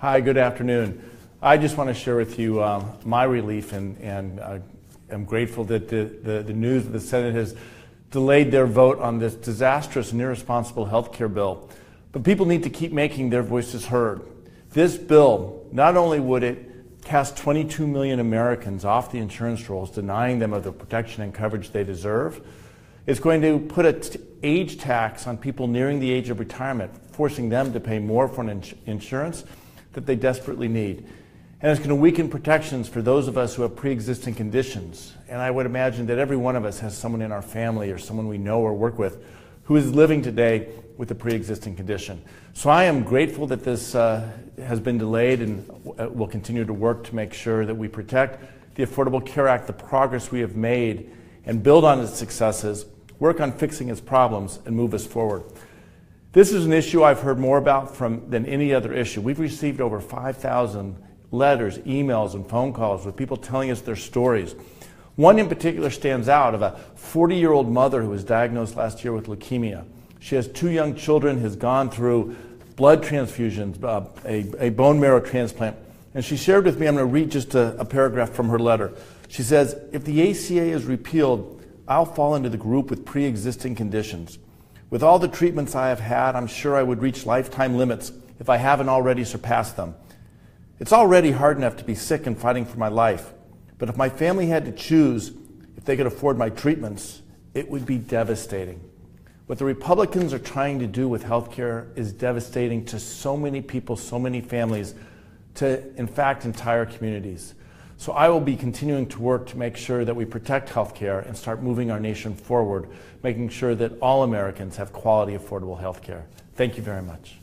Hi, good afternoon. I just want to share with you my relief and I'm grateful that the news that the Senate has delayed their vote on this disastrous and irresponsible health care bill. But people need to keep making their voices heard. This bill, not only would it cast 22 million Americans off the insurance rolls, denying them of the protection and coverage they deserve, it's going to put an age tax on people nearing the age of retirement, forcing them to pay more for an insurance that they desperately need. And it's going to weaken protections for those of us who have pre-existing conditions. And I would imagine that every one of us has someone in our family or someone we know or work with who is living today with a pre-existing condition. So I am grateful that this has been delayed and will continue to work to make sure that we protect the Affordable Care Act, the progress we have made, and build on its successes, work on fixing its problems, and move us forward. This is an issue I've heard more about than any other issue. We've received over 5,000 letters, emails, and phone calls with people telling us their stories. One in particular stands out, of a 40-year-old mother who was diagnosed last year with leukemia. She has 2 young children, has gone through blood transfusions, a bone marrow transplant, and she shared with me, I'm going to read just a paragraph from her letter. She says, "If the ACA is repealed, I'll fall into the group with pre-existing conditions. With all the treatments I have had, I'm sure I would reach lifetime limits if I haven't already surpassed them. It's already hard enough to be sick and fighting for my life, but if my family had to choose if they could afford my treatments, it would be devastating. What the Republicans are trying to do with health care is devastating to so many people, so many families, to, in fact, entire communities. So I will be continuing to work to make sure that we protect health care and start moving our nation forward, making sure that all Americans have quality, affordable health care." Thank you very much.